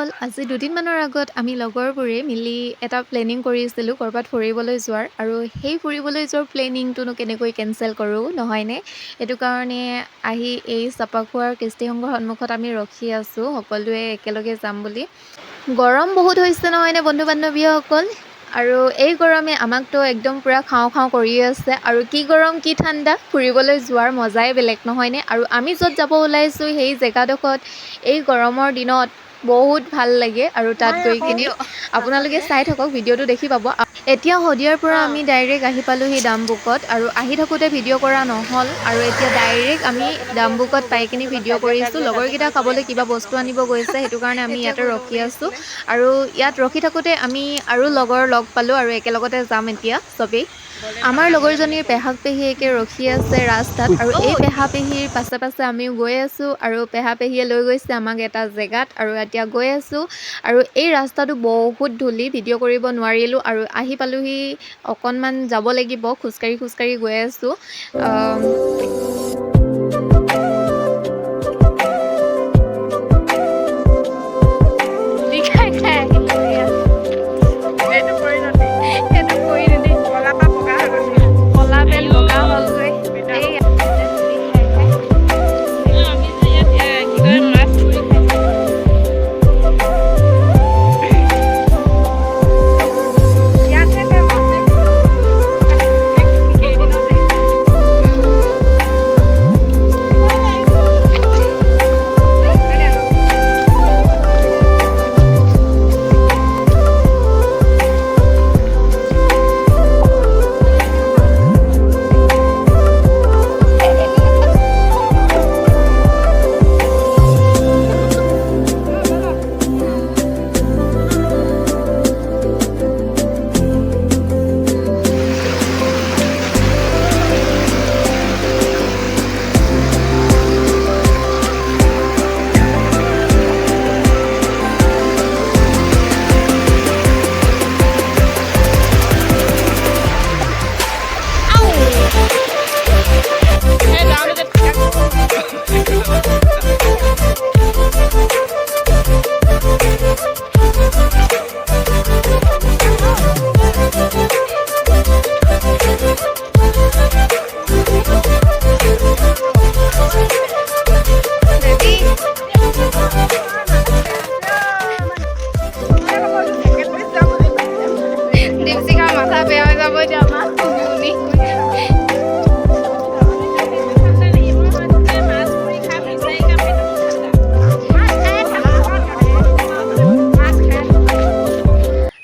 বন্ধুসকল, আজি দুদিনমানৰ আগত আমি লগৰবোৰে মিলি এটা প্লেনিং কৰিছিলোঁ ক'ৰবাত ফুৰিবলৈ যোৱাৰ। আৰু সেই ফুৰিবলৈ যোৱাৰ প্লেনিংটোনো কেনেকৈ কেঞ্চেল কৰোঁ নহয়নে? সেইটো কাৰণে আহি এই চাপাখোৱাৰ কৃষ্টিসংঘৰ সন্মুখত আমি ৰখি আছোঁ সকলোৱে একেলগে যাম বুলি। গৰম বহুত হৈছে নহয়নে বন্ধু বান্ধৱীসকল? আৰু এই গৰমে আমাকতো একদম পূৰা খাওঁ খাওঁ কৰি আছে। আৰু কি গৰম কি ঠাণ্ডা, ফুৰিবলৈ যোৱাৰ মজাই বেলেগ নহয়নে? আৰু আমি য'ত যাব ওলাইছোঁ সেই জেগাডোখৰত এই গৰমৰ দিনত বহুত ভাল লাগে। আৰু তাত গৈ কিনি আপোনালোকে চাই থাকক, ভিডিঅ'টো দেখি পাব। এতিয়া শদিয়াৰ পৰা আমি ডাইৰেক্ট আহি পালোঁহি ডাম্বুকত। আৰু আহি থাকোঁতে ভিডিঅ' কৰা নহ'ল, আৰু এতিয়া ডাইৰেক্ট আমি ডাম্বুকত পাই কিনি ভিডিঅ' কৰিছোঁ। লগৰকেইটা খাবলৈ কিবা বস্তু আনিব গৈছে, সেইটো কাৰণে আমি ইয়াতে ৰখি আছোঁ। আৰু ইয়াত ৰখি থাকোঁতে আমি আৰু লগৰ লগ পালোঁ, আৰু একেলগতে যাম এতিয়া চবেই। আমাৰ লগৰজনীৰ পেহা পেহীয়েকে ৰখি আছে ৰাস্তাত, আৰু এই পেহা পেহীৰ পাছে পাছে আমিও গৈ আছোঁ। আৰু পেহা পেহীয়ে লৈ গৈছে আমাক এটা জেগাত, আৰু এতিয়া গৈ আছোঁ। আৰু এই ৰাস্তাটো বহুত ধূলি, ভিডিঅ' কৰিব নোৱাৰিলোঁ। আৰু আহি পালোঁহি, অকণমান যাব লাগিব, খোজকাঢ়ি খোজকাঢ়ি গৈ আছোঁ।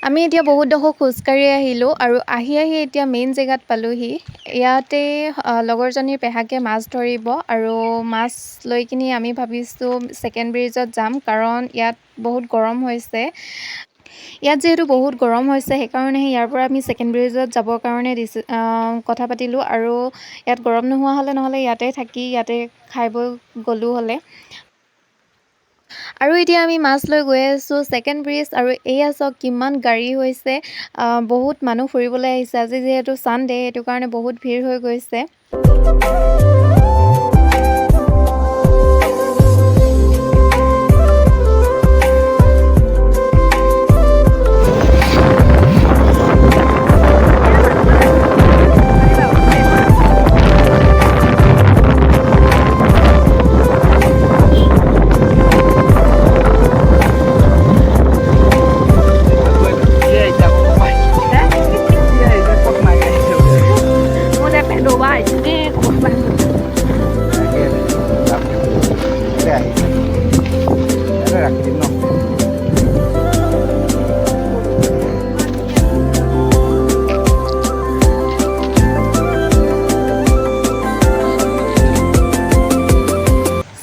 আমি এতিয়া বহুত ডোখৰ খোজকাঢ়ি আহিলোঁ, আৰু আহি এতিয়া মেইন জেগাত পালোঁহি। ইয়াতে লগৰজনীৰ পেহাকে মাছ ধৰিব, আৰু মাছ লৈ কিনি আমি ভাবিছোঁ ছেকেণ্ড ব্ৰিজত যাম, কাৰণ ইয়াত বহুত গৰম হৈছে। ইয়াত যিহেতু বহুত গৰম হৈছে, সেইকাৰণেহে ইয়াৰ পৰা আমি ছেকেণ্ড ব্ৰিজত যাবৰ কাৰণে কথা পাতিলোঁ। আৰু ইয়াত গৰম নোহোৱা হ'লে নহ'লে ইয়াতে থাকি ইয়াতে খাই বৈ গ'লোঁ হ'লে। আৰু এতিয়া আমি মাছ লৈ গৈ আছোঁ ছেকেণ্ড ব্ৰিজ। আৰু এয়া চাওক কিমান গাড়ী হৈছে, বহুত মানুহ ফুৰিবলৈ আহিছে। আজি যিহেতু ছানডে, সেইটো কাৰণে বহুত ভিৰ হৈ গৈছে।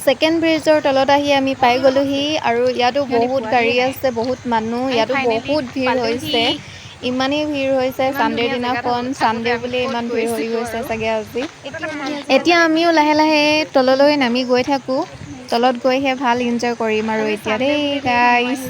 ছেকেণ্ড ব্ৰিজৰ তলত আহি আমি পাই গ'লোহি, আৰু ইয়াতো বহুত গাড়ী আছে, বহুত মানুহ, ইয়াতো বহুত ভিৰ হৈছে। ইমানেই ভিৰ হৈছে, ছানডেৰ দিনাখন, ছানডে বুলি ইমান ভিৰ হৈ গৈছে চাগে আজি। এতিয়া আমিও লাহে লাহে তললৈ নামি গৈ থাকোঁ, তলত গৈহে ভাল এনজয় কৰিম আৰু এতিয়া দেই গাইজ।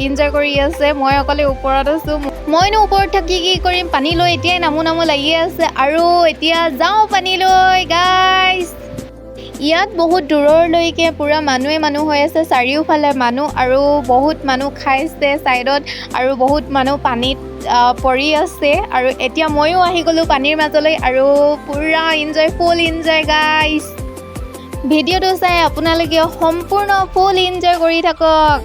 এনজয় কৰি আছে মই অকলে ওপৰত আছো মইনো ওপৰত থাকি কি কৰিম পানী লৈ এতিয়া নামু লাগি আছে আৰু এতিয়া যাও পানী লৈ গাইস ইয়াত বহুত দূৰলৈকে পুৰা মানুহ হৈ আছে চাৰিওফালে মানুহ আৰু বহুত মানুহ খাইছে সাইডত আৰু বহুত মানুহ পানীত পৰি আছে আৰু এতিয়া মইও আহি গলো পানীৰ মাজলৈ আৰু পুৰা এনজয় ফুল এনজয় গাইস ভিডিঅটো চাই আপোনালোকে সম্পূৰ্ণ ফুল এনজয় কৰি থাকক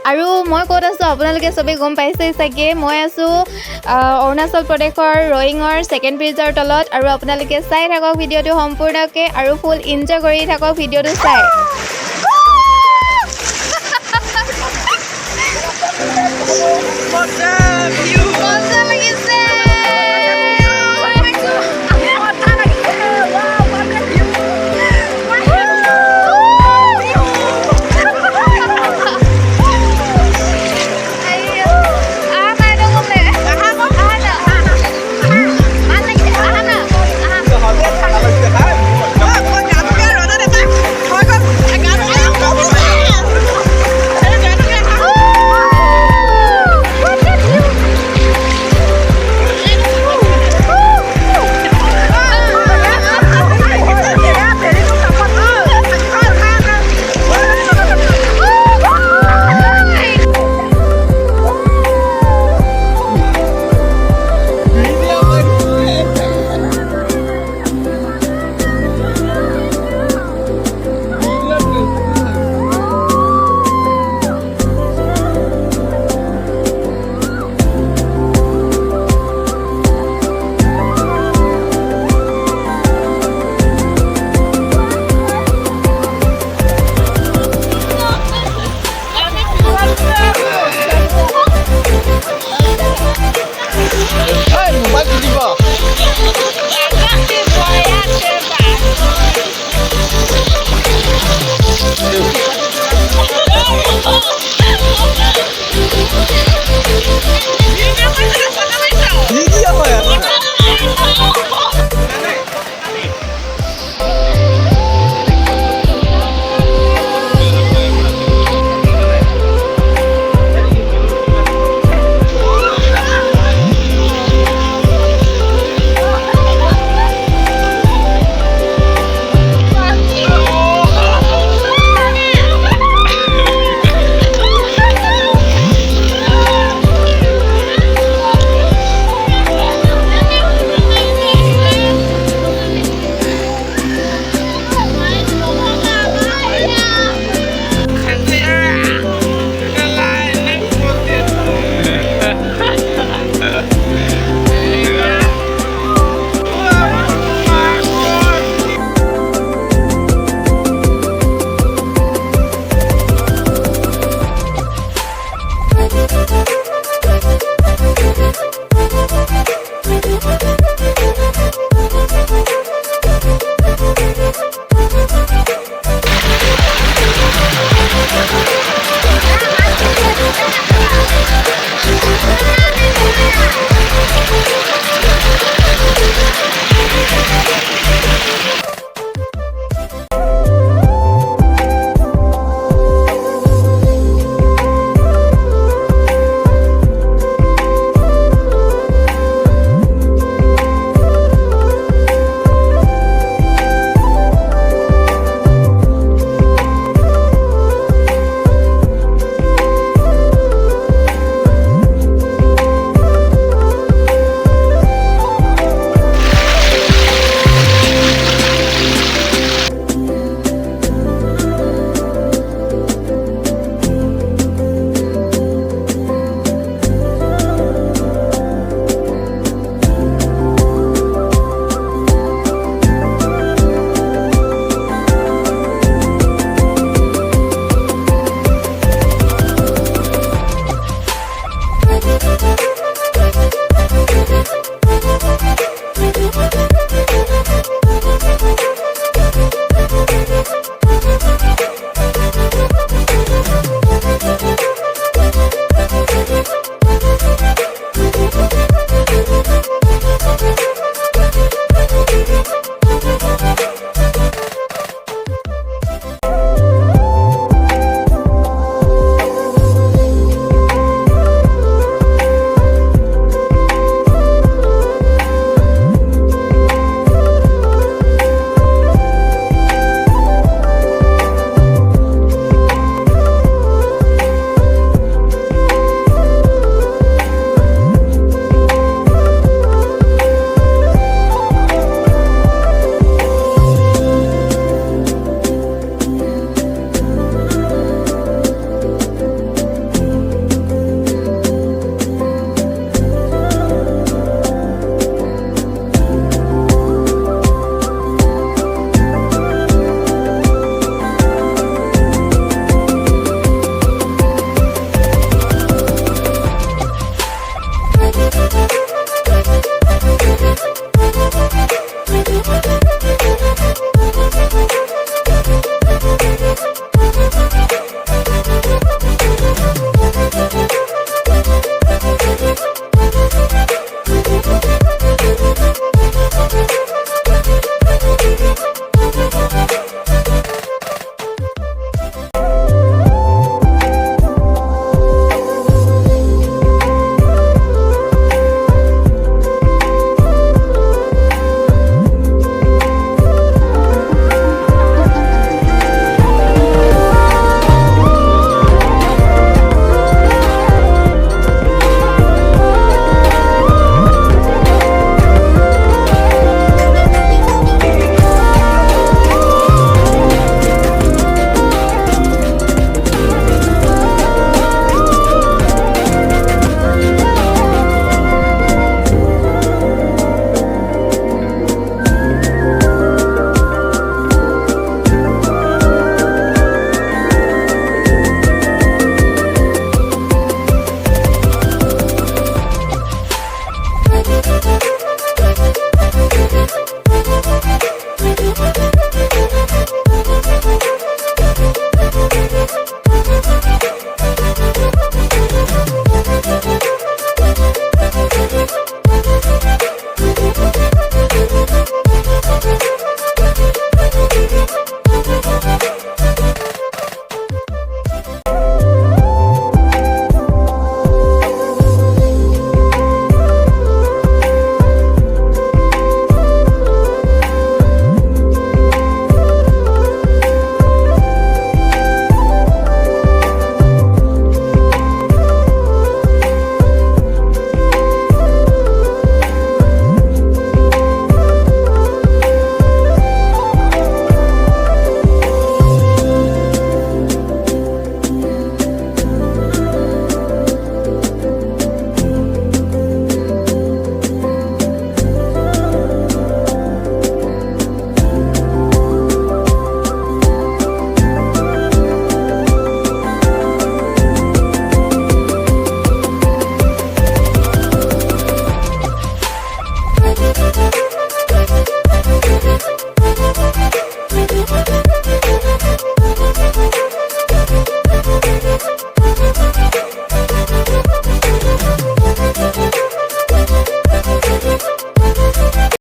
আৰু মই ক'ত আছো আপোনালোকে সবে গম পাইছে চাগে মই আছো অৰুণাচল প্ৰদেশৰ ৰয়িঙৰ সেকেন্ড ব্ৰিজৰ তলত আৰু আপোনালোকে চাই থাকক ভিডিঅটো সম্পূৰ্ণকৈ আৰু ফুল এনজয় কৰি থাকক ভিডিঅটো চাই What's up, you?